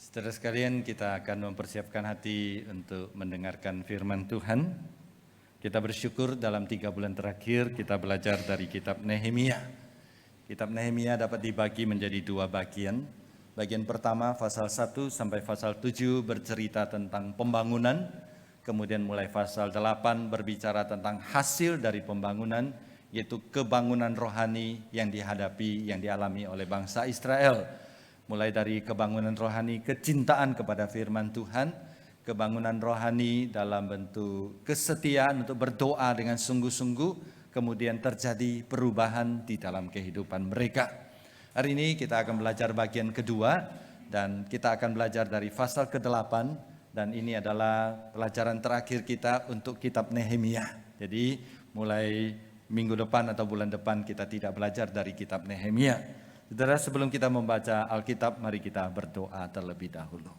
Saudara sekalian, kita akan mempersiapkan hati untuk mendengarkan firman Tuhan. Kita bersyukur dalam 3 bulan terakhir kita belajar dari kitab Nehemia. Kitab Nehemia dapat dibagi menjadi 2 bagian. Bagian pertama pasal 1 sampai pasal 7 bercerita tentang pembangunan. Kemudian mulai pasal 8 berbicara tentang hasil dari pembangunan, yaitu kebangunan rohani yang dihadapi, yang dialami oleh bangsa Israel. Mulai dari kebangunan rohani, kecintaan kepada firman Tuhan, kebangunan rohani dalam bentuk kesetiaan untuk berdoa dengan sungguh-sungguh, kemudian terjadi perubahan di dalam kehidupan mereka. Hari ini kita akan belajar bagian kedua, dan kita akan belajar dari pasal ke-8, dan ini adalah pelajaran terakhir kita untuk kitab Nehemia. Jadi mulai minggu depan atau bulan depan kita tidak belajar dari kitab Nehemia. Saudara, sebelum kita membaca Alkitab, mari kita berdoa terlebih dahulu.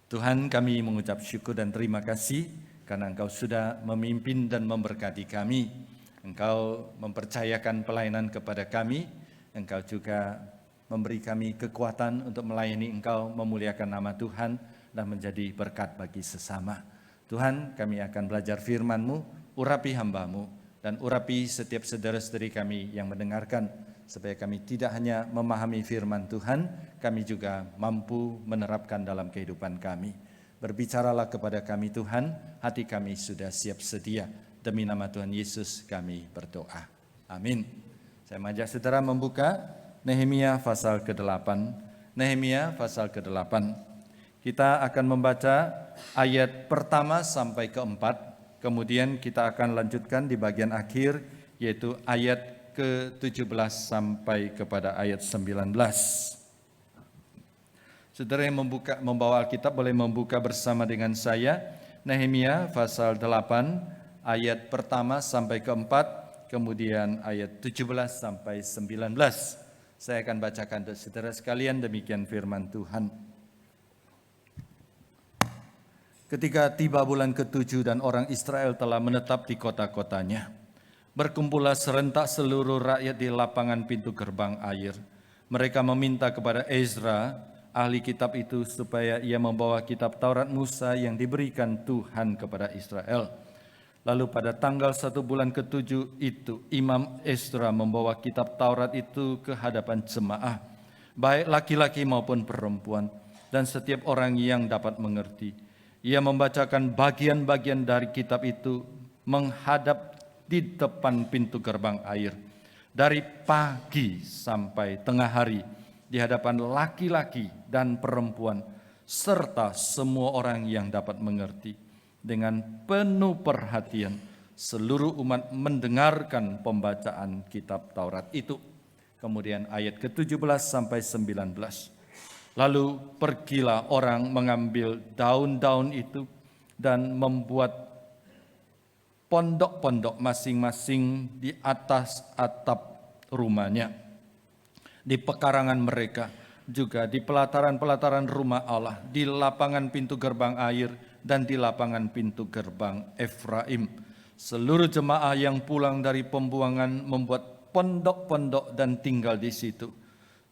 Tuhan, kami mengucap syukur dan terima kasih karena Engkau sudah memimpin dan memberkati kami. Engkau mempercayakan pelayanan kepada kami. Engkau juga memberi kami kekuatan untuk melayani Engkau, memuliakan nama Tuhan, dan menjadi berkat bagi sesama. Tuhan, kami akan belajar firman-Mu, urapi hamba-Mu, dan urapi setiap saudara-saudari kami yang mendengarkan, supaya kami tidak hanya memahami firman Tuhan, kami juga mampu menerapkan dalam kehidupan kami. Berbicaralah kepada kami Tuhan, hati kami sudah siap sedia. Demi nama Tuhan Yesus kami berdoa. Amin. Saya mengajak saudara membuka Nehemia pasal ke-8. Nehemia pasal ke-8. Kita akan membaca ayat pertama sampai ke-4. Kemudian kita akan lanjutkan di bagian akhir, yaitu ayat ke-17 sampai kepada ayat 19. Saudara yang membawa Alkitab boleh membuka bersama dengan saya Nehemia pasal 8 ayat pertama sampai ke-4, kemudian ayat 17 sampai 19. Saya akan bacakan untuk saudara sekalian, demikian firman Tuhan. Ketika tiba bulan ke-7 dan orang Israel telah menetap di kota-kotanya, berkumpullah serentak seluruh rakyat di lapangan pintu gerbang air. Mereka meminta kepada Ezra, ahli kitab itu, supaya ia membawa kitab Taurat Musa yang diberikan Tuhan kepada Israel. Lalu pada tanggal 1 bulan ke-7 itu, Imam Ezra membawa kitab Taurat itu ke hadapan jemaah, baik laki-laki maupun perempuan, dan setiap orang yang dapat mengerti. Ia membacakan bagian-bagian dari kitab itu menghadap di depan pintu gerbang air, dari pagi sampai tengah hari, di hadapan laki-laki dan perempuan, serta semua orang yang dapat mengerti. Dengan penuh perhatian, seluruh umat mendengarkan pembacaan kitab Taurat itu. Kemudian ayat ke-17 sampai 19. Lalu pergilah orang mengambil daun-daun itu dan membuat pondok-pondok masing-masing di atas atap rumahnya, di pekarangan mereka, juga di pelataran-pelataran rumah Allah, di lapangan pintu gerbang air, dan di lapangan pintu gerbang Efraim. Seluruh jemaah yang pulang dari pembuangan membuat pondok-pondok dan tinggal di situ.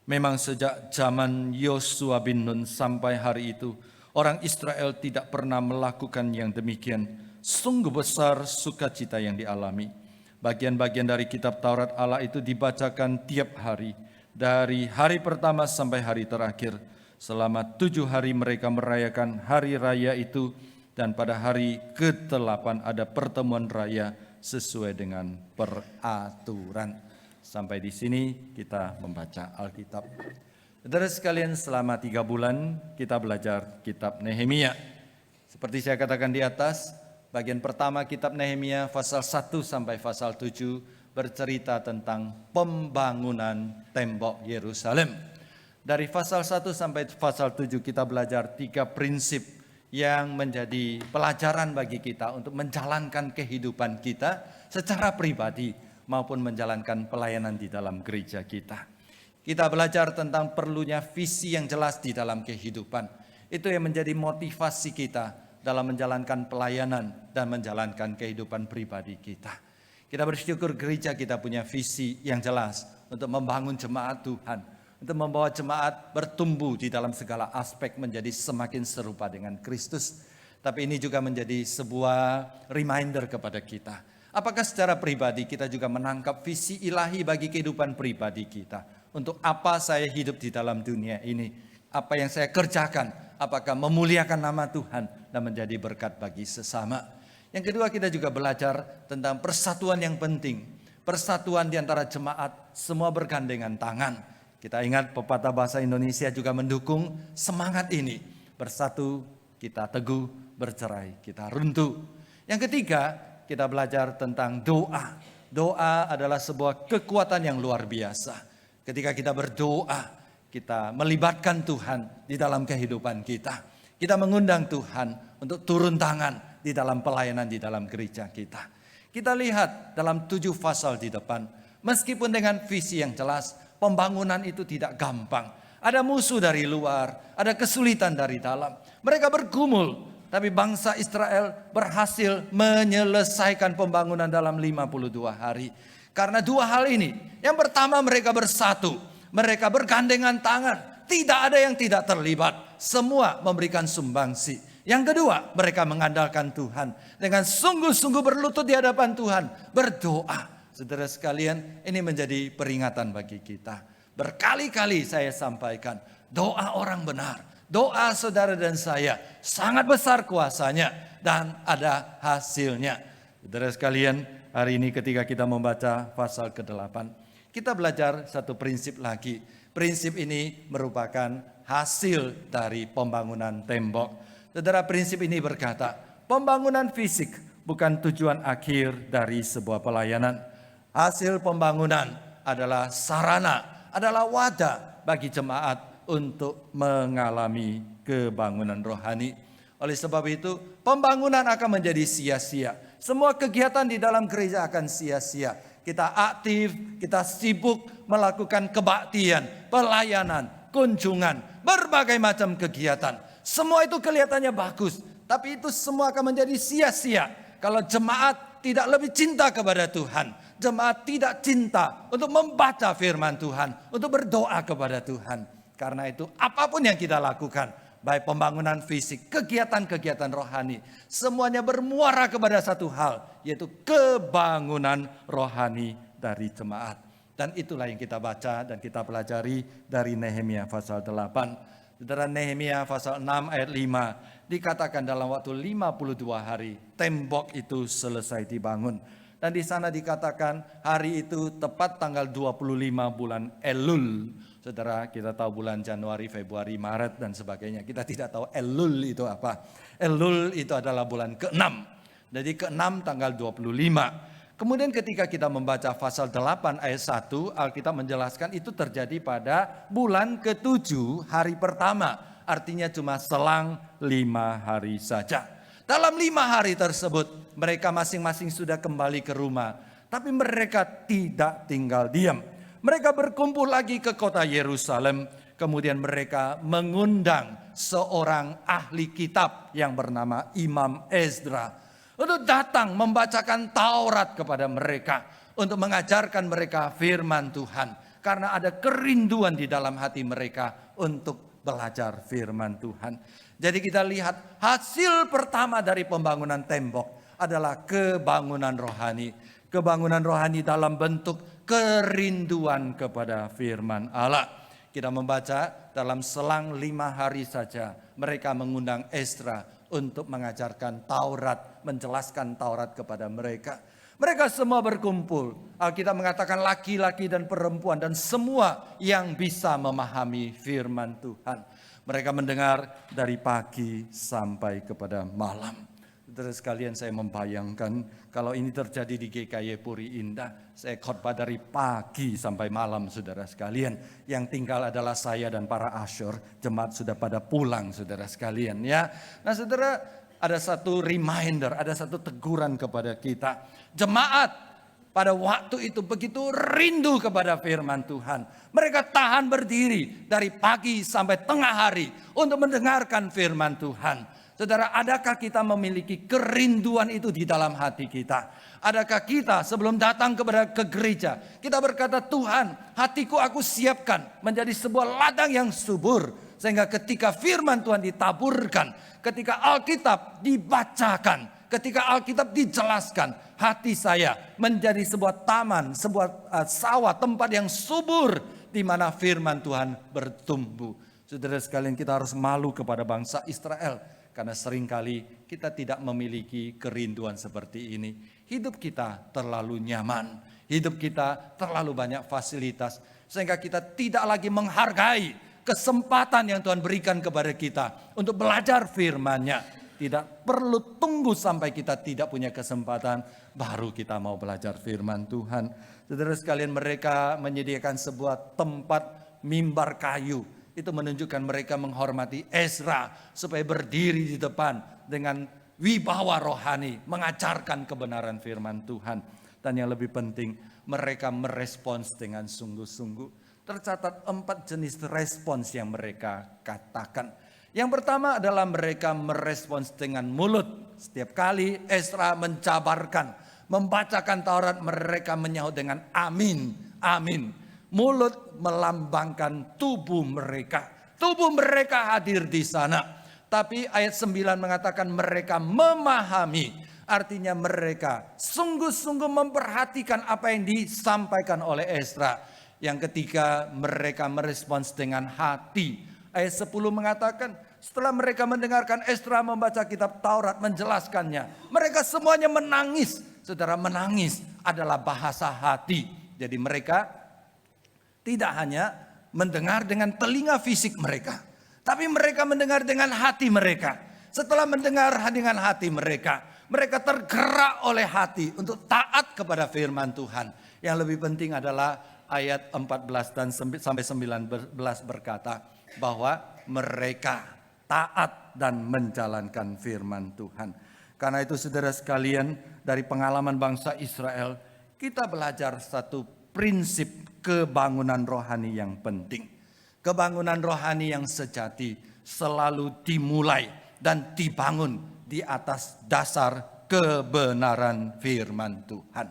Memang sejak zaman Yosua bin Nun sampai hari itu, orang Israel tidak pernah melakukan yang demikian. Sungguh besar sukacita yang dialami. Bagian-bagian dari kitab Taurat Allah itu dibacakan tiap hari, dari hari pertama sampai hari terakhir. Selama 7 hari mereka merayakan hari raya itu, dan pada hari ke-8 ada pertemuan raya sesuai dengan peraturan. Sampai di sini kita membaca Alkitab. Saudara sekalian, selama 3 bulan kita belajar kitab Nehemia. Seperti saya katakan di atas, bagian pertama kitab Nehemia pasal 1 sampai pasal 7 bercerita tentang pembangunan tembok Yerusalem. Dari pasal 1 sampai pasal 7 kita belajar 3 prinsip yang menjadi pelajaran bagi kita untuk menjalankan kehidupan kita secara pribadi maupun menjalankan pelayanan di dalam gereja kita. Kita belajar tentang perlunya visi yang jelas di dalam kehidupan. Itu yang menjadi motivasi kita dalam menjalankan pelayanan dan menjalankan kehidupan pribadi kita. Kita bersyukur gereja kita punya visi yang jelas untuk membangun jemaat Tuhan, untuk membawa jemaat bertumbuh di dalam segala aspek menjadi semakin serupa dengan Kristus. Tapi ini juga menjadi sebuah reminder kepada kita. Apakah secara pribadi kita juga menangkap visi ilahi bagi kehidupan pribadi kita? Untuk apa saya hidup di dalam dunia ini? Apa yang saya kerjakan? Apakah memuliakan nama Tuhan dan menjadi berkat bagi sesama? Yang kedua, kita juga belajar tentang persatuan yang penting. Persatuan di antara jemaat, semua bergandengan tangan. Kita ingat pepatah bahasa Indonesia juga mendukung semangat ini. Bersatu kita teguh, bercerai kita runtuh. Yang ketiga, kita belajar tentang doa. Doa adalah sebuah kekuatan yang luar biasa. Ketika kita berdoa, kita melibatkan Tuhan di dalam kehidupan kita. Kita mengundang Tuhan untuk turun tangan di dalam pelayanan di dalam gereja kita. Kita lihat dalam 7 pasal di depan, meskipun dengan visi yang jelas, pembangunan itu tidak gampang. Ada musuh dari luar, ada kesulitan dari dalam. Mereka bergumul, tapi bangsa Israel berhasil menyelesaikan pembangunan dalam 52 hari. Karena 2 hal ini. Yang pertama, mereka bersatu. Mereka bergandengan tangan. Tidak ada yang tidak terlibat. Semua memberikan sumbangsi. Yang kedua, mereka mengandalkan Tuhan. Dengan sungguh-sungguh berlutut di hadapan Tuhan. Berdoa. Saudara sekalian, ini menjadi peringatan bagi kita. Berkali-kali saya sampaikan, doa orang benar, doa saudara dan saya sangat besar kuasanya dan ada hasilnya. Saudara sekalian, hari ini ketika kita membaca pasal ke-8, kita belajar satu prinsip lagi. Prinsip ini merupakan hasil dari pembangunan tembok. Saudara, prinsip ini berkata, pembangunan fisik bukan tujuan akhir dari sebuah pelayanan. Hasil pembangunan adalah sarana, adalah wadah bagi jemaat untuk mengalami kebangunan rohani. Oleh sebab itu, pembangunan akan menjadi sia-sia. Semua kegiatan di dalam gereja akan sia-sia. Kita aktif, kita sibuk melakukan kebaktian, pelayanan, kunjungan, berbagai macam kegiatan. Semua itu kelihatannya bagus, tapi itu semua akan menjadi sia-sia kalau jemaat tidak lebih cinta kepada Tuhan. Jemaat tidak cinta untuk membaca firman Tuhan, untuk berdoa kepada Tuhan. Karena itu apapun yang kita lakukan, baik pembangunan fisik, kegiatan-kegiatan rohani, semuanya bermuara kepada satu hal, yaitu kebangunan rohani dari jemaat. Dan itulah yang kita baca dan kita pelajari dari Nehemia pasal 8. Saudara, Nehemia pasal 6 ayat 5 dikatakan dalam waktu 52 hari tembok itu selesai dibangun. Dan di sana dikatakan hari itu tepat tanggal 25 bulan Elul. Saudara, kita tahu bulan Januari, Februari, Maret dan sebagainya. Kita tidak tahu Elul itu apa. Elul itu adalah bulan ke-6. Jadi ke-6 tanggal 25. Kemudian ketika kita membaca pasal 8 ayat 1, Alkitab menjelaskan itu terjadi pada bulan ke-7 hari pertama. Artinya cuma selang 5 hari saja. Dalam 5 hari tersebut mereka masing-masing sudah kembali ke rumah. Tapi mereka tidak tinggal diam. Mereka berkumpul lagi ke kota Yerusalem. Kemudian mereka mengundang seorang ahli kitab yang bernama Imam Ezra. Untuk datang membacakan Taurat kepada mereka. Untuk mengajarkan mereka firman Tuhan. Karena ada kerinduan di dalam hati mereka untuk belajar firman Tuhan. Jadi kita lihat hasil pertama dari pembangunan tembok adalah kebangunan rohani. Kebangunan rohani dalam bentuk kerinduan kepada firman Allah. Kita membaca dalam selang 5 hari saja mereka mengundang Ezra untuk mengajarkan Taurat, menjelaskan Taurat kepada mereka. Mereka semua berkumpul. Alkitab mengatakan laki-laki dan perempuan dan semua yang bisa memahami firman Tuhan. Mereka mendengar dari pagi sampai kepada malam. Saudara sekalian, saya membayangkan kalau ini terjadi di GKY Puri Indah, saya khotbah dari pagi sampai malam, saudara sekalian. Yang tinggal adalah saya dan para asyur. Jemaat sudah pada pulang, saudara sekalian, ya. Nah, saudara, ada satu reminder, ada satu teguran kepada kita. Jemaat pada waktu itu begitu rindu kepada firman Tuhan. Mereka tahan berdiri dari pagi sampai tengah hari untuk mendengarkan firman Tuhan. Saudara, adakah kita memiliki kerinduan itu di dalam hati kita? Adakah kita sebelum datang ke gereja, kita berkata, Tuhan, hatiku aku siapkan menjadi sebuah ladang yang subur. Sehingga ketika firman Tuhan ditaburkan, ketika Alkitab dibacakan, ketika Alkitab dijelaskan, hati saya menjadi sebuah taman, sebuah sawah, tempat yang subur di mana firman Tuhan bertumbuh. Saudara sekalian, kita harus malu kepada bangsa Israel. Karena seringkali kita tidak memiliki kerinduan seperti ini. Hidup kita terlalu nyaman. Hidup kita terlalu banyak fasilitas. Sehingga kita tidak lagi menghargai kesempatan yang Tuhan berikan kepada kita untuk belajar firman-Nya. Tidak perlu tunggu sampai kita tidak punya kesempatan, baru kita mau belajar firman Tuhan. Saudara sekalian, mereka menyediakan sebuah tempat mimbar kayu. Itu menunjukkan mereka menghormati Ezra supaya berdiri di depan dengan wibawa rohani, mengajarkan kebenaran firman Tuhan. Dan yang lebih penting, mereka merespons dengan sungguh-sungguh. Tercatat 4 jenis respons yang mereka katakan. Yang pertama adalah mereka merespons dengan mulut. Setiap kali Ezra menjabarkan, membacakan Taurat, mereka menyahut dengan amin, amin. Mulut melambangkan tubuh mereka. Tubuh mereka hadir di sana. Tapi ayat 9 mengatakan mereka memahami. Artinya mereka sungguh-sungguh memperhatikan apa yang disampaikan oleh Ezra. Yang ketiga, mereka merespons dengan hati. Ayat 10 mengatakan setelah mereka mendengarkan Ezra membaca kitab Taurat, menjelaskannya, mereka semuanya menangis. Saudara, menangis adalah bahasa hati. Jadi mereka tidak hanya mendengar dengan telinga fisik mereka, tapi mereka mendengar dengan hati mereka. Setelah mendengar dengan hati mereka, mereka tergerak oleh hati untuk taat kepada firman Tuhan. Yang lebih penting adalah ayat 14 dan sampai 19 berkata bahwa mereka taat dan menjalankan firman Tuhan. Karena itu saudara sekalian, dari pengalaman bangsa Israel, kita belajar satu prinsip kebangunan rohani yang penting. Kebangunan rohani yang sejati selalu dimulai dan dibangun di atas dasar kebenaran firman Tuhan.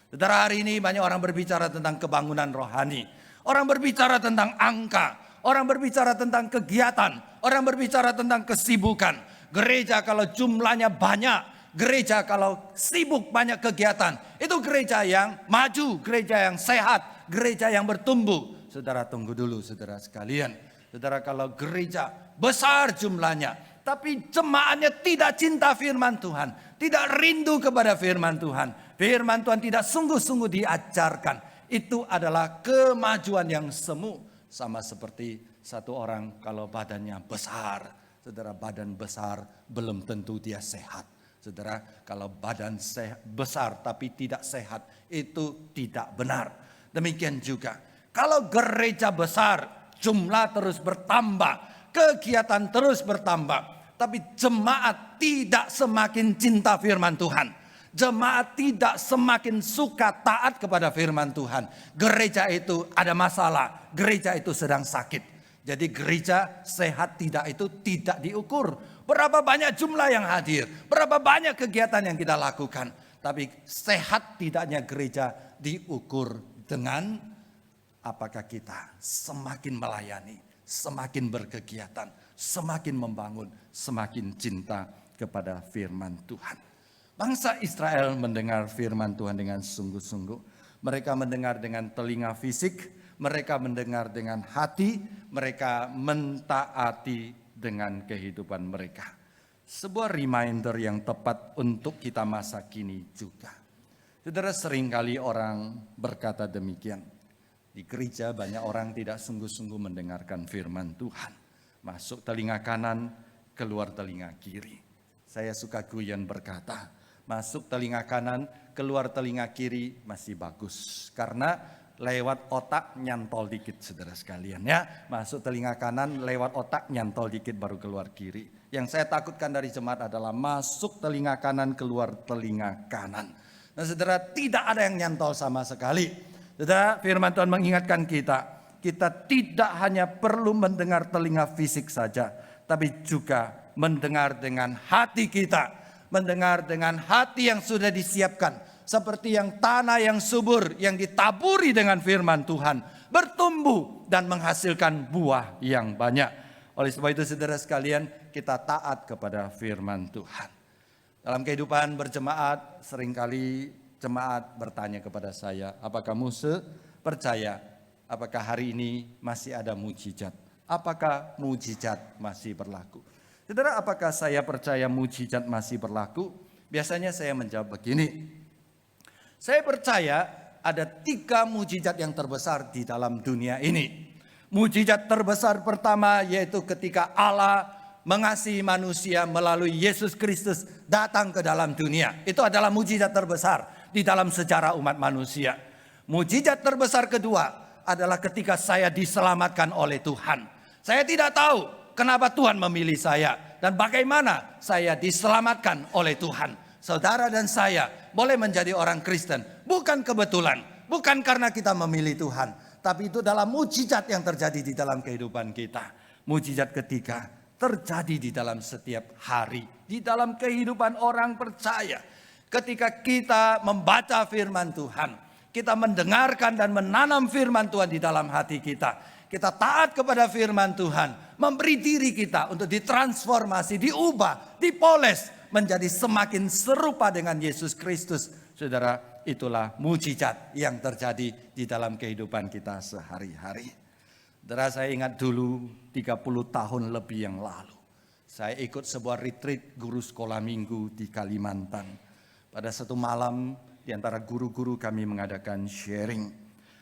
Saudara, hari ini banyak orang berbicara tentang kebangunan rohani. Orang berbicara tentang angka. Orang berbicara tentang kegiatan. Orang berbicara tentang kesibukan. Gereja kalau jumlahnya banyak. Gereja kalau sibuk banyak kegiatan. Itu gereja yang maju. Gereja yang sehat. Gereja yang bertumbuh. Saudara, tunggu dulu saudara sekalian. Saudara, kalau gereja besar jumlahnya, tapi jemaatnya tidak cinta firman Tuhan, tidak rindu kepada firman Tuhan, firman Tuhan tidak sungguh-sungguh diajarkan, itu adalah kemajuan yang semu. Sama seperti satu orang kalau badannya besar. Saudara, badan besar belum tentu dia sehat. Saudara, kalau badan besar tapi tidak sehat, itu tidak benar. Demikian juga kalau gereja besar, jumlah terus bertambah, kegiatan terus bertambah, tapi jemaat tidak semakin cinta firman Tuhan. Jemaat tidak semakin suka taat kepada firman Tuhan. Gereja itu ada masalah, gereja itu sedang sakit. Jadi gereja sehat tidak itu tidak diukur. Berapa banyak jumlah yang hadir, berapa banyak kegiatan yang kita lakukan. Tapi sehat tidaknya gereja diukur dengan apakah kita semakin melayani, semakin berkegiatan, semakin membangun, semakin cinta kepada firman Tuhan. Bangsa Israel mendengar firman Tuhan dengan sungguh-sungguh. Mereka mendengar dengan telinga fisik, mereka mendengar dengan hati, mereka mentaati dengan kehidupan mereka. Sebuah reminder yang tepat untuk kita masa kini juga. Saudara, seringkali orang berkata demikian. Di gereja banyak orang tidak sungguh-sungguh mendengarkan firman Tuhan. Masuk telinga kanan, keluar telinga kiri. Saya suka guyon berkata, masuk telinga kanan, keluar telinga kiri masih bagus. Karena lewat otak nyantol dikit saudara sekalian ya. Masuk telinga kanan, lewat otak nyantol dikit baru keluar kiri. Yang saya takutkan dari jemaat adalah masuk telinga kanan, keluar telinga kanan. Nah saudara, tidak ada yang nyantol sama sekali. Saudara, firman Tuhan mengingatkan kita tidak hanya perlu mendengar telinga fisik saja, tapi juga mendengar dengan hati kita, mendengar dengan hati yang sudah disiapkan, seperti yang tanah yang subur yang ditaburi dengan firman Tuhan, bertumbuh dan menghasilkan buah yang banyak. Oleh sebab itu saudara sekalian, kita taat kepada firman Tuhan. Dalam kehidupan berjemaat, seringkali jemaat bertanya kepada saya, apakah Muse percaya, apakah hari ini masih ada mujizat? Apakah mujizat masih berlaku? Saudara, apakah saya percaya mujizat masih berlaku? Biasanya saya menjawab begini. Saya percaya ada 3 mujizat yang terbesar di dalam dunia ini. Mujizat terbesar pertama yaitu ketika Allah mengasihi manusia melalui Yesus Kristus datang ke dalam dunia. Itu adalah mujizat terbesar di dalam sejarah umat manusia. Mujizat terbesar kedua adalah ketika saya diselamatkan oleh Tuhan. Saya tidak tahu kenapa Tuhan memilih saya dan bagaimana saya diselamatkan oleh Tuhan. Saudara dan saya boleh menjadi orang Kristen bukan kebetulan, bukan karena kita memilih Tuhan, tapi itu adalah mujizat yang terjadi di dalam kehidupan kita. Mujizat ketiga terjadi di dalam setiap hari, di dalam kehidupan orang percaya. Ketika kita membaca firman Tuhan, kita mendengarkan dan menanam firman Tuhan di dalam hati kita. Kita taat kepada firman Tuhan, memberi diri kita untuk ditransformasi, diubah, dipoles menjadi semakin serupa dengan Yesus Kristus. Saudara, itulah mujizat yang terjadi di dalam kehidupan kita sehari-hari. Saudara, saya ingat dulu 30 tahun lebih yang lalu, saya ikut sebuah retreat guru sekolah minggu di Kalimantan. Pada satu malam di antara guru-guru kami mengadakan sharing.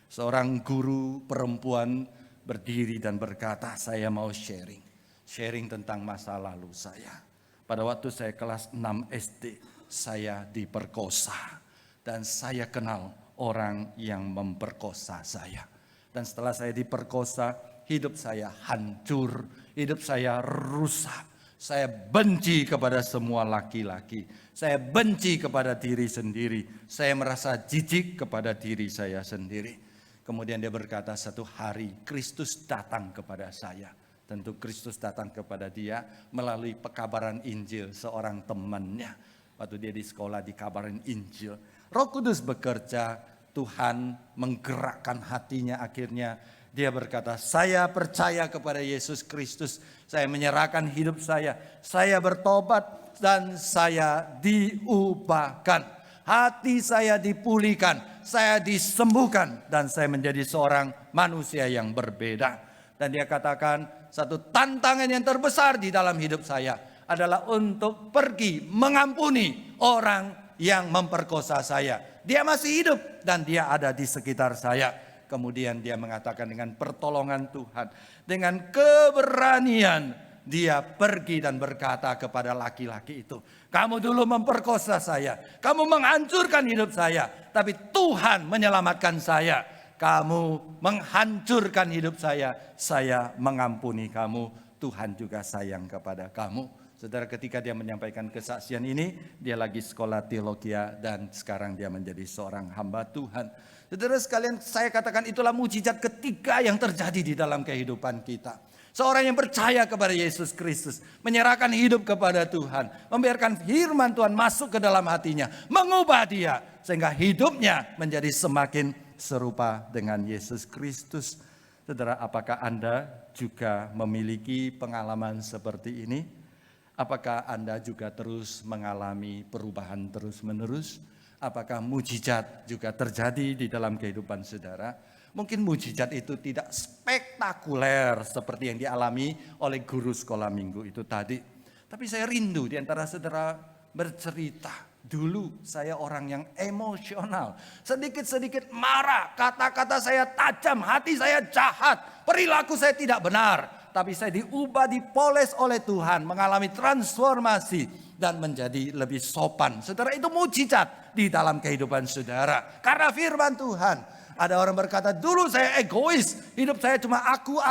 Seorang guru perempuan berdiri dan berkata, saya mau sharing tentang masa lalu saya. Pada waktu saya kelas 6 SD, saya diperkosa. Dan saya kenal orang yang memperkosa saya. Dan setelah saya diperkosa, hidup saya hancur, hidup saya rusak. Saya benci kepada semua laki-laki. Saya benci kepada diri sendiri. Saya merasa jijik kepada diri saya sendiri. Kemudian dia berkata, satu hari Kristus datang kepada saya. Tentu Kristus datang kepada dia melalui pekabaran Injil seorang temannya. Waktu dia di sekolah dikabarin Injil. Roh Kudus bekerja, Tuhan menggerakkan hatinya, akhirnya dia berkata, saya percaya kepada Yesus Kristus. Saya menyerahkan hidup saya bertobat dan saya diubahkan. Hati saya dipulihkan, saya disembuhkan dan saya menjadi seorang manusia yang berbeda. Dan dia katakan, satu tantangan yang terbesar di dalam hidup saya adalah untuk pergi mengampuni orang yang memperkosa saya. Dia masih hidup dan dia ada di sekitar saya. Kemudian dia mengatakan dengan pertolongan Tuhan, dengan keberanian dia pergi dan berkata kepada laki-laki itu, kamu dulu memperkosa saya, kamu menghancurkan hidup saya, tapi Tuhan menyelamatkan saya. Kamu menghancurkan hidup saya mengampuni kamu, Tuhan juga sayang kepada kamu. Saudara, ketika dia menyampaikan kesaksian ini, dia lagi sekolah teologi dan sekarang dia menjadi seorang hamba Tuhan. Saudara sekalian, saya katakan itulah mujizat ketiga yang terjadi di dalam kehidupan kita. Seorang yang percaya kepada Yesus Kristus, menyerahkan hidup kepada Tuhan, membiarkan firman Tuhan masuk ke dalam hatinya, mengubah dia sehingga hidupnya menjadi semakin serupa dengan Yesus Kristus. Saudara, apakah Anda juga memiliki pengalaman seperti ini? Apakah Anda juga terus mengalami perubahan terus-menerus? Apakah mujizat juga terjadi di dalam kehidupan saudara? Mungkin mujizat itu tidak spektakuler seperti yang dialami oleh guru sekolah minggu itu tadi. Tapi saya rindu di antara saudara bercerita. Dulu saya orang yang emosional. Sedikit-sedikit marah. Kata-kata saya tajam. Hati saya jahat. Perilaku saya tidak benar. Tapi saya diubah, dipoles oleh Tuhan. Mengalami transformasi. Dan menjadi lebih sopan. Saudara, itu mujizat di dalam kehidupan saudara. Karena firman Tuhan. Ada orang berkata, dulu saya egois. Hidup saya cuma aku.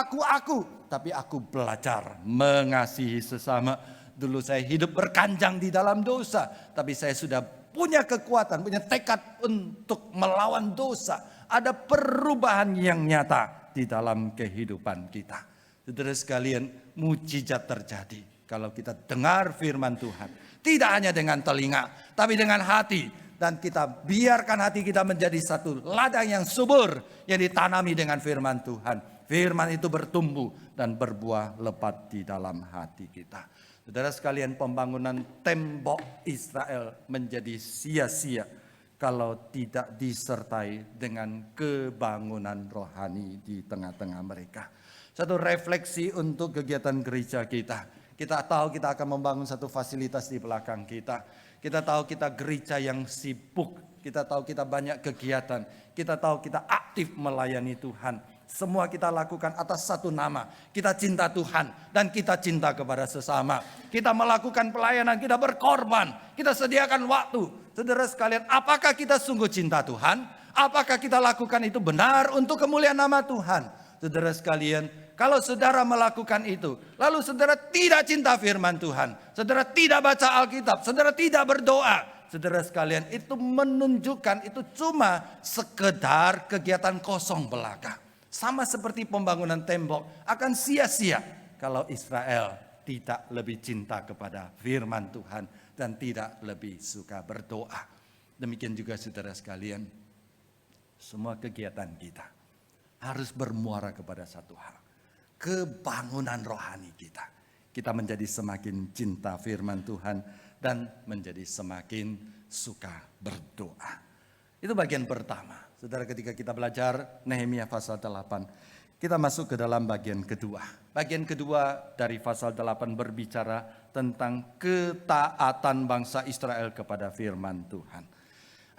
Tapi aku belajar mengasihi sesama. Dulu saya hidup berkanjang di dalam dosa. Tapi saya sudah punya kekuatan, punya tekad untuk melawan dosa. Ada perubahan yang nyata di dalam kehidupan kita. Saudara sekalian, mujizat terjadi. kalau kita dengar firman Tuhan. Tidak hanya dengan telinga, tapi dengan hati. Dan kita biarkan hati kita menjadi satu ladang yang subur yang ditanami dengan firman Tuhan. Firman itu bertumbuh dan berbuah lebat di dalam hati kita. Saudara sekalian, pembangunan tembok Israel menjadi sia-sia kalau tidak disertai dengan kebangunan rohani di tengah-tengah mereka. Satu refleksi untuk kegiatan gereja kita. Kita tahu kita akan membangun satu fasilitas di belakang kita. Kita tahu kita gereja yang sibuk. Kita tahu kita banyak kegiatan. Kita tahu kita aktif melayani Tuhan. Semua kita lakukan atas satu nama. Kita cinta Tuhan dan kita cinta kepada sesama. Kita melakukan pelayanan, kita berkorban. Kita sediakan waktu. Saudara sekalian, apakah kita sungguh cinta Tuhan? Apakah kita lakukan itu benar untuk kemuliaan nama Tuhan? Saudara sekalian, kalau saudara melakukan itu, lalu saudara tidak cinta firman Tuhan, saudara tidak baca Alkitab, saudara tidak berdoa, saudara sekalian, itu menunjukkan itu cuma sekedar kegiatan kosong belaka. Sama seperti pembangunan tembok akan sia-sia kalau Israel tidak lebih cinta kepada firman Tuhan dan tidak lebih suka berdoa. Demikian juga saudara sekalian, semua kegiatan kita harus bermuara kepada satu hal. Kebangunan rohani kita. Kita menjadi semakin cinta firman Tuhan dan menjadi semakin suka berdoa. Itu bagian pertama. Saudara, ketika kita belajar Nehemia pasal 8, kita masuk ke dalam bagian kedua. Bagian kedua dari pasal 8 berbicara tentang ketaatan bangsa Israel kepada firman Tuhan.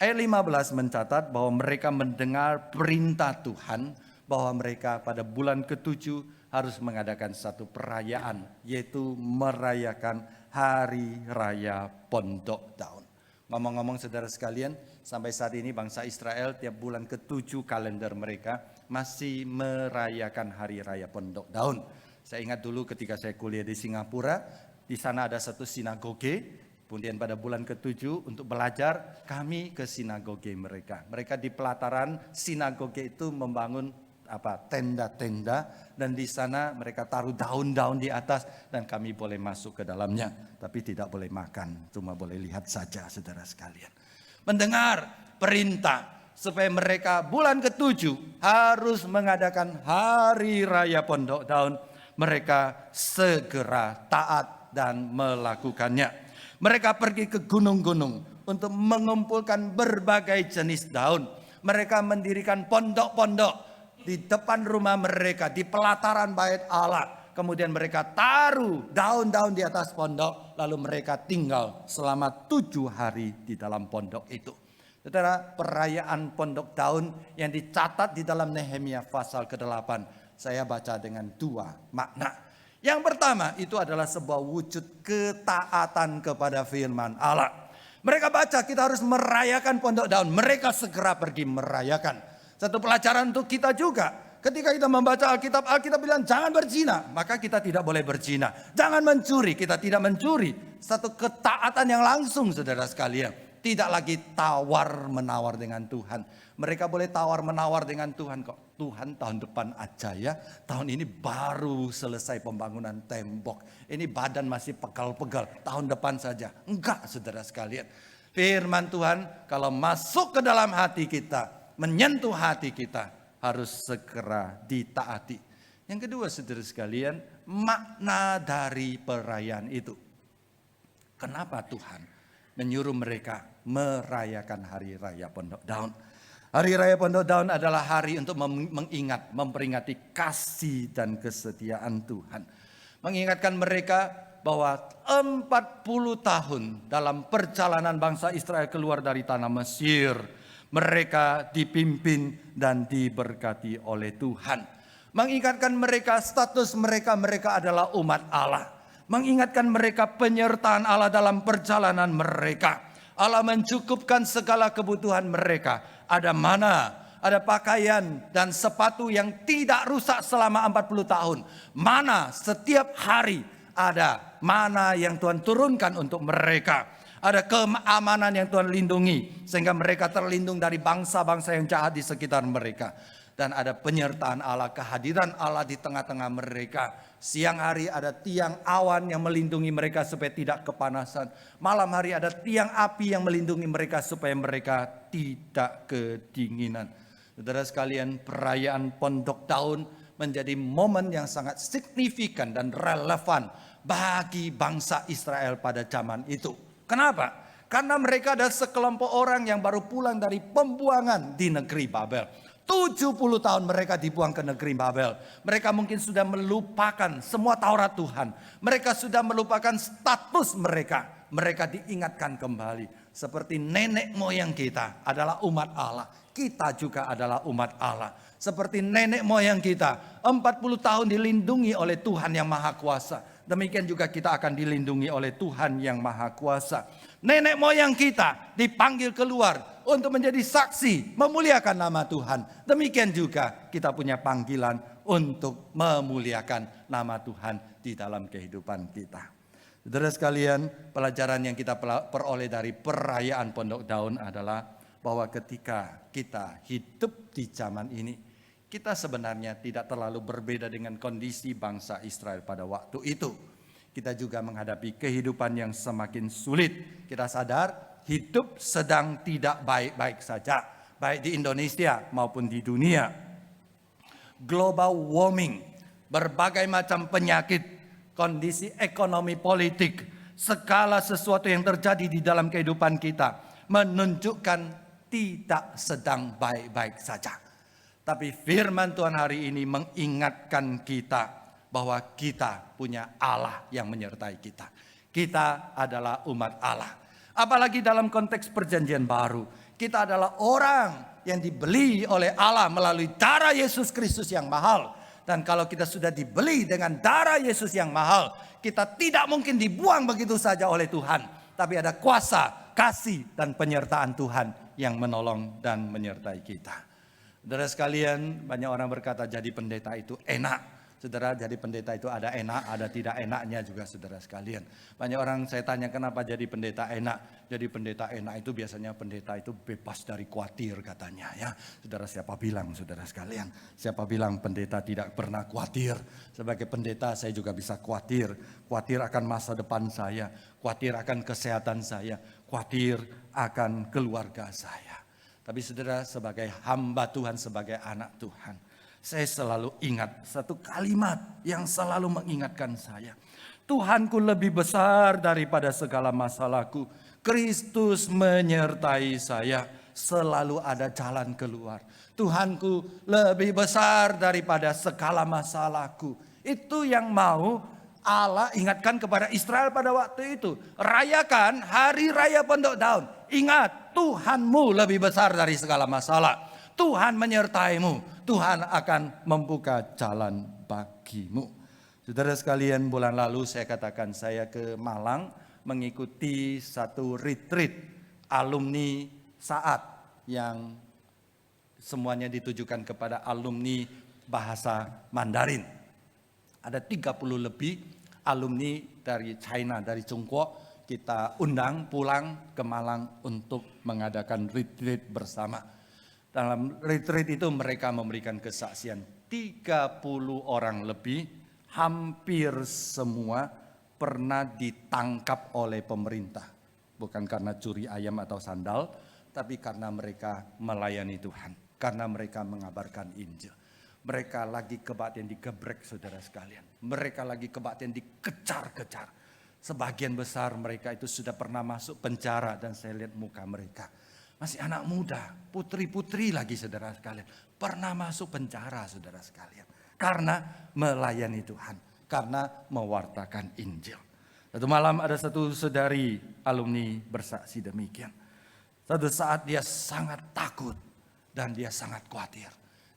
Ayat 15 mencatat bahwa mereka mendengar perintah Tuhan bahwa mereka pada bulan ke-7 harus mengadakan satu perayaan, yaitu merayakan Hari Raya Pondok Daun. Ngomong-ngomong saudara sekalian, sampai saat ini bangsa Israel tiap bulan ke-7 kalender mereka masih merayakan Hari Raya Pondok Daun. Saya ingat dulu ketika saya kuliah di Singapura, di sana ada satu sinagoge. Kemudian pada bulan ke-7 untuk belajar kami ke sinagoge mereka. Mereka di pelataran sinagoge itu membangun tenda-tenda, dan di sana mereka taruh daun-daun di atas dan kami boleh masuk ke dalamnya, tapi tidak boleh makan, cuma boleh lihat saja saudara sekalian. Mendengar perintah supaya mereka bulan ke-7 harus mengadakan Hari Raya Pondok Daun, mereka segera taat dan melakukannya. Mereka pergi ke gunung-gunung untuk mengumpulkan berbagai jenis daun. Mereka mendirikan pondok-pondok di depan rumah mereka, di pelataran bait Allah. Kemudian mereka taruh daun-daun di atas pondok, lalu mereka tinggal selama 7 hari di dalam pondok itu. Saudara, perayaan Pondok Daun yang dicatat di dalam Nehemia pasal ke-8, saya baca dengan 2 makna. Yang pertama itu adalah sebuah wujud ketaatan kepada firman Allah. Mereka baca kita harus merayakan Pondok Daun, mereka segera pergi merayakan. Satu pelajaran untuk kita juga. Ketika kita membaca Alkitab, Alkitab bilang jangan berzina, maka kita tidak boleh berzina. Jangan mencuri, kita tidak mencuri. Satu ketaatan yang langsung saudara sekalian. Tidak lagi tawar-menawar dengan Tuhan. Mereka boleh tawar-menawar dengan Tuhan kok. Tuhan tahun depan aja ya. Tahun ini baru selesai pembangunan tembok. Ini badan masih pegal-pegal. Tahun depan saja. Enggak saudara sekalian. Firman Tuhan kalau masuk ke dalam hati kita, menyentuh hati kita, harus segera ditaati. Yang kedua saudara sekalian, makna dari perayaan itu. Kenapa Tuhan menyuruh mereka merayakan Hari Raya Pondok Daun? Hari Raya Pondok Daun adalah hari untuk mengingat, memperingati kasih dan kesetiaan Tuhan. Mengingatkan mereka bahwa 40 tahun dalam perjalanan bangsa Israel keluar dari tanah Mesir, mereka dipimpin dan diberkati oleh Tuhan. Mengingatkan mereka status mereka adalah umat Allah. Mengingatkan mereka penyertaan Allah dalam perjalanan mereka. Allah mencukupkan segala kebutuhan mereka. Ada mana, ada pakaian dan sepatu yang tidak rusak selama 40 tahun. Mana setiap hari ada mana yang Tuhan turunkan untuk mereka. Ada keamanan yang Tuhan lindungi sehingga mereka terlindung dari bangsa-bangsa yang jahat di sekitar mereka. Dan ada penyertaan Allah, kehadiran Allah di tengah-tengah mereka. Siang hari ada tiang awan yang melindungi mereka supaya tidak kepanasan. Malam hari ada tiang api yang melindungi mereka supaya mereka tidak kedinginan. Saudara sekalian, perayaan Pondok Daun menjadi momen yang sangat signifikan dan relevan bagi bangsa Israel pada zaman itu. Kenapa? Karena mereka adalah sekelompok orang yang baru pulang dari pembuangan di negeri Babel. 70 tahun mereka dibuang ke negeri Babel. Mereka mungkin sudah melupakan semua Taurat Tuhan. Mereka sudah melupakan status mereka. Mereka diingatkan kembali. Seperti nenek moyang kita adalah umat Allah. Kita juga adalah umat Allah. Seperti nenek moyang kita 40 tahun dilindungi oleh Tuhan yang Maha Kuasa. Demikian juga kita akan dilindungi oleh Tuhan yang Maha Kuasa. Nenek moyang kita dipanggil keluar untuk menjadi saksi memuliakan nama Tuhan. Demikian juga kita punya panggilan untuk memuliakan nama Tuhan di dalam kehidupan kita. Saudara sekalian, pelajaran yang kita peroleh dari perayaan Pondok Daun adalah bahwa ketika kita hidup di zaman ini, kita sebenarnya tidak terlalu berbeda dengan kondisi bangsa Israel pada waktu itu. Kita juga menghadapi kehidupan yang semakin sulit. Kita sadar hidup sedang tidak baik-baik saja, baik di Indonesia maupun di dunia. Global warming, berbagai macam penyakit, kondisi ekonomi politik, segala sesuatu yang terjadi di dalam kehidupan kita menunjukkan tidak sedang baik-baik saja. Tapi firman Tuhan hari ini mengingatkan kita bahwa kita punya Allah yang menyertai kita. Kita adalah umat Allah. Apalagi dalam konteks perjanjian baru. Kita adalah orang yang dibeli oleh Allah melalui darah Yesus Kristus yang mahal. Dan kalau kita sudah dibeli dengan darah Yesus yang mahal, kita tidak mungkin dibuang begitu saja oleh Tuhan. Tapi ada kuasa, kasih, dan penyertaan Tuhan yang menolong dan menyertai kita. Saudara sekalian, banyak orang berkata jadi pendeta itu enak. Saudara, jadi pendeta itu ada enak, ada tidak enaknya juga saudara sekalian. Banyak orang saya tanya kenapa jadi pendeta enak. Jadi pendeta enak itu biasanya pendeta itu bebas dari khawatir katanya ya. Saudara, siapa bilang saudara sekalian? Siapa bilang pendeta tidak pernah khawatir? Sebagai pendeta saya juga bisa khawatir. Khawatir akan masa depan saya. Khawatir akan kesehatan saya. Khawatir akan keluarga saya. Tapi saudara, sebagai hamba Tuhan, sebagai anak Tuhan, saya selalu ingat satu kalimat yang selalu mengingatkan saya. Tuhanku lebih besar daripada segala masalahku. Kristus menyertai saya. Selalu ada jalan keluar. Tuhanku lebih besar daripada segala masalahku. Itu yang mau Allah ingatkan kepada Israel pada waktu itu. Rayakan hari raya Pondok Daun. Ingat, Tuhanmu lebih besar dari segala masalah. Tuhan menyertaimu. Tuhan akan membuka jalan bagimu. Saudara sekalian, bulan lalu saya katakan saya ke Malang mengikuti satu retreat alumni saat yang semuanya ditujukan kepada alumni bahasa Mandarin. Ada 30 lebih alumni dari China, dari Tiongkok, kita undang pulang ke Malang untuk mengadakan retreat bersama. Dalam retreat itu mereka memberikan kesaksian 30 orang lebih, hampir semua pernah ditangkap oleh pemerintah. Bukan karena curi ayam atau sandal, tapi karena mereka melayani Tuhan. Karena mereka mengabarkan Injil. Mereka lagi kebaktian digebrek saudara sekalian. Mereka lagi kebaktian dikejar-kejar. Sebagian besar mereka itu sudah pernah masuk penjara dan saya lihat muka mereka. Masih anak muda, putri-putri lagi saudara sekalian. Pernah masuk penjara saudara sekalian. Karena melayani Tuhan. Karena mewartakan Injil. Satu malam ada satu saudari alumni bersaksi demikian. Satu saat dia sangat takut dan dia sangat khawatir.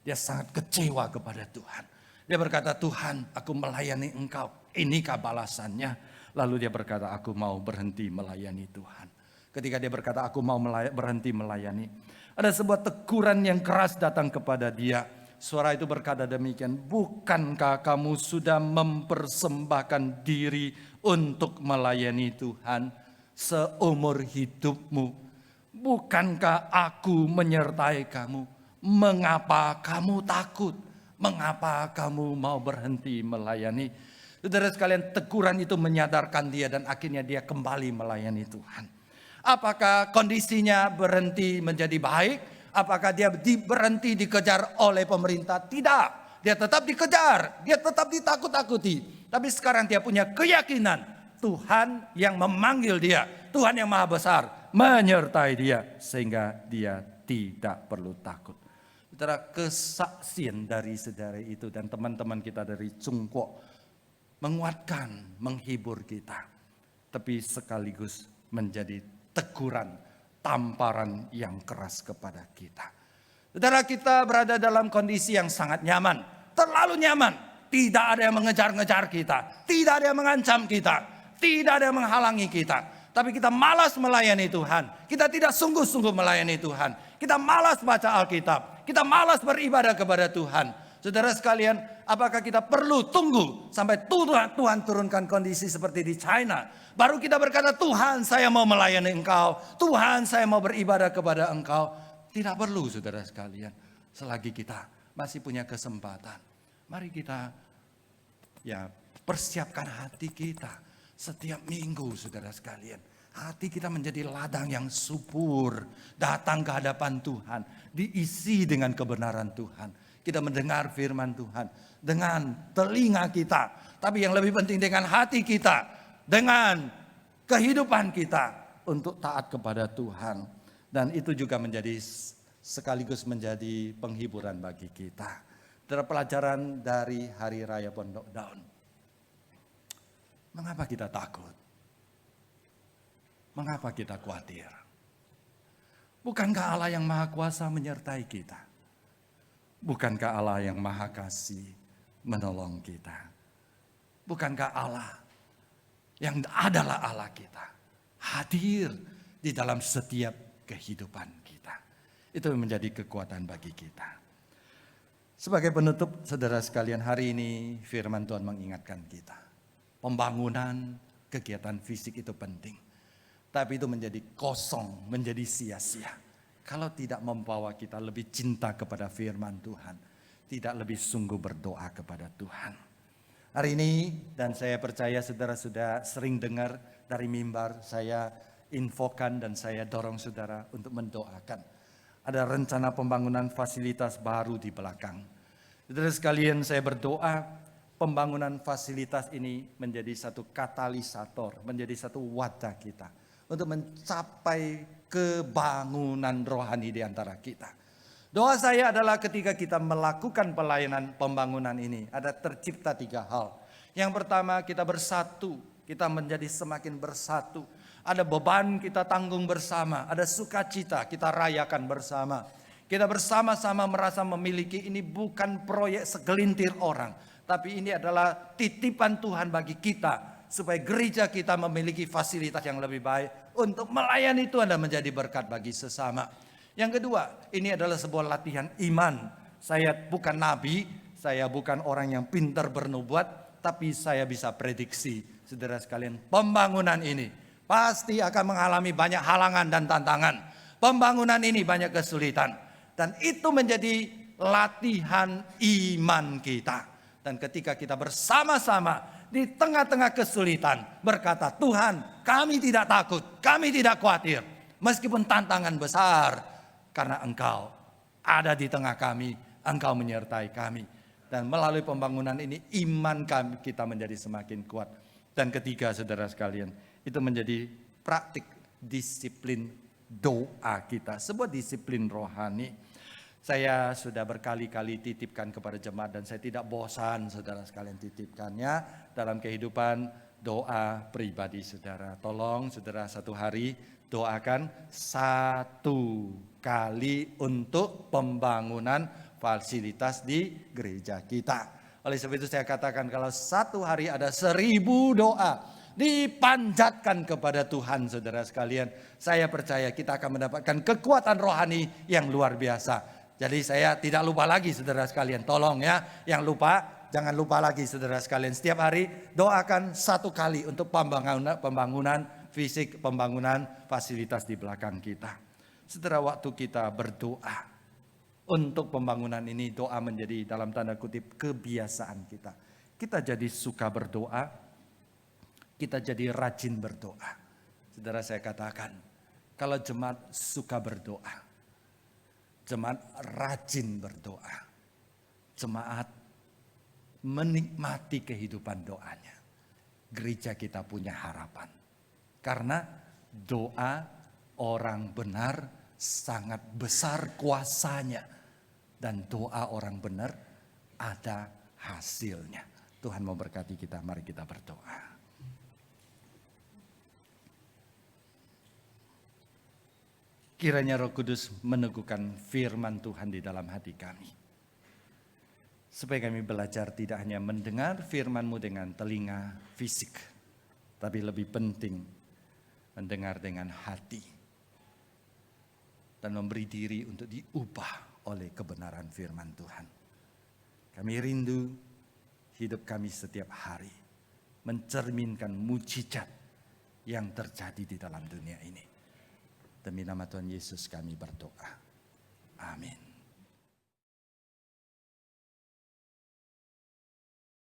Dia sangat kecewa kepada Tuhan. Dia berkata, Tuhan aku melayani Engkau. Inikah balasannya? Lalu dia berkata, aku mau berhenti melayani Tuhan. Ketika dia berkata aku mau berhenti melayani, ada sebuah teguran yang keras datang kepada dia. Suara itu berkata demikian, bukankah kamu sudah mempersembahkan diri untuk melayani Tuhan seumur hidupmu? Bukankah aku menyertai kamu? Mengapa kamu takut? Mengapa kamu mau berhenti melayani? Saudara sekalian, teguran itu menyadarkan dia dan akhirnya dia kembali melayani Tuhan. Apakah kondisinya berhenti menjadi baik? Apakah dia berhenti dikejar oleh pemerintah? Tidak. Dia tetap dikejar, dia tetap ditakut-takuti. Tapi sekarang dia punya keyakinan Tuhan yang memanggil dia, Tuhan yang maha besar menyertai dia sehingga dia tidak perlu takut. Saudara, kesaksian dari saudara itu dan teman-teman kita dari Cungkwo menguatkan, menghibur kita, tapi sekaligus menjadi teguran, tamparan yang keras kepada kita. Saudara, kita berada dalam kondisi yang sangat nyaman, terlalu nyaman. Tidak ada yang mengejar-ngejar kita, tidak ada yang mengancam kita, tidak ada yang menghalangi kita. Tapi kita malas melayani Tuhan, kita tidak sungguh-sungguh melayani Tuhan. Kita malas baca Alkitab, kita malas beribadah kepada Tuhan. Saudara sekalian, apakah kita perlu tunggu sampai Tuhan turunkan kondisi seperti di China? Baru kita berkata, Tuhan saya mau melayani Engkau, Tuhan saya mau beribadah kepada Engkau. Tidak perlu saudara sekalian, selagi kita masih punya kesempatan. Mari kita persiapkan hati kita setiap minggu saudara sekalian. Hati kita menjadi ladang yang subur, datang ke hadapan Tuhan, diisi dengan kebenaran Tuhan. Kita mendengar firman Tuhan dengan telinga kita, tapi yang lebih penting dengan hati kita, dengan kehidupan kita untuk taat kepada Tuhan. Dan itu juga sekaligus menjadi penghiburan bagi kita. Pelajaran dari Hari Raya Pondok Daun. Mengapa kita takut? Mengapa kita khawatir? Bukankah Allah yang Maha Kuasa menyertai kita? Bukankah Allah yang Maha Kasih menolong kita? Bukankah Allah yang adalah Allah kita hadir di dalam setiap kehidupan kita? Itu menjadi kekuatan bagi kita. Sebagai penutup, saudara sekalian, hari ini firman Tuhan mengingatkan kita. Pembangunan kegiatan fisik itu penting. Tapi itu menjadi kosong, menjadi sia-sia. Kalau tidak membawa kita lebih cinta kepada firman Tuhan. Tidak lebih sungguh berdoa kepada Tuhan. Hari ini, dan saya percaya saudara sudah sering dengar dari mimbar, saya infokan dan saya dorong saudara untuk mendoakan. Ada rencana pembangunan fasilitas baru di belakang. Saudara sekalian, saya berdoa pembangunan fasilitas ini menjadi satu katalisator, menjadi satu wadah kita untuk mencapai kebangunan rohani di antara kita. Doa saya adalah ketika kita melakukan pelayanan pembangunan ini, ada tercipta 3 hal. Yang pertama, kita bersatu, kita menjadi semakin bersatu. Ada beban kita tanggung bersama, ada sukacita kita rayakan bersama. Kita bersama-sama merasa memiliki ini bukan proyek segelintir orang, tapi ini adalah titipan Tuhan bagi kita, supaya gereja kita memiliki fasilitas yang lebih baik untuk melayani Tuhan dan menjadi berkat bagi sesama. Yang kedua, ini adalah sebuah latihan iman. Saya bukan nabi, saya bukan orang yang pintar bernubuat, tapi saya bisa prediksi, saudara sekalian, pembangunan ini pasti akan mengalami banyak halangan dan tantangan. Pembangunan ini banyak kesulitan. Dan itu menjadi latihan iman kita. Dan ketika kita bersama-sama di tengah-tengah kesulitan berkata, Tuhan kami tidak takut, kami tidak khawatir. Meskipun tantangan besar, karena Engkau ada di tengah kami, Engkau menyertai kami. Dan melalui pembangunan ini iman kita menjadi semakin kuat. Dan ketiga saudara sekalian, itu menjadi praktik disiplin doa kita, sebuah disiplin rohani. Saya sudah berkali-kali titipkan kepada jemaat dan saya tidak bosan saudara sekalian titipkannya dalam kehidupan doa pribadi saudara. Tolong saudara satu hari doakan 1 kali untuk pembangunan fasilitas di gereja kita. Oleh sebab itu saya katakan kalau satu hari ada 1000 doa dipanjatkan kepada Tuhan saudara sekalian, saya percaya kita akan mendapatkan kekuatan rohani yang luar biasa. Jadi saya tidak lupa lagi saudara sekalian, tolong ya yang lupa jangan lupa lagi saudara sekalian, setiap hari doakan 1 kali untuk pembangunan fisik, pembangunan fasilitas di belakang kita. Saudara, waktu kita berdoa untuk pembangunan ini doa menjadi dalam tanda kutip kebiasaan kita. Kita jadi suka berdoa, kita jadi rajin berdoa. Saudara, saya katakan, kalau jemaat suka berdoa, jemaat rajin berdoa, jemaat menikmati kehidupan doanya, gereja kita punya harapan. Karena doa orang benar sangat besar kuasanya, dan doa orang benar ada hasilnya. Tuhan memberkati kita, mari kita berdoa. Kiranya Roh Kudus meneguhkan firman Tuhan di dalam hati kami, supaya kami belajar tidak hanya mendengar firman-Mu dengan telinga fisik, tapi lebih penting mendengar dengan hati dan memberi diri untuk diubah oleh kebenaran firman Tuhan. Kami rindu hidup kami setiap hari mencerminkan mujizat yang terjadi di dalam dunia ini. Demi nama Tuhan Yesus kami berdoa. Amin.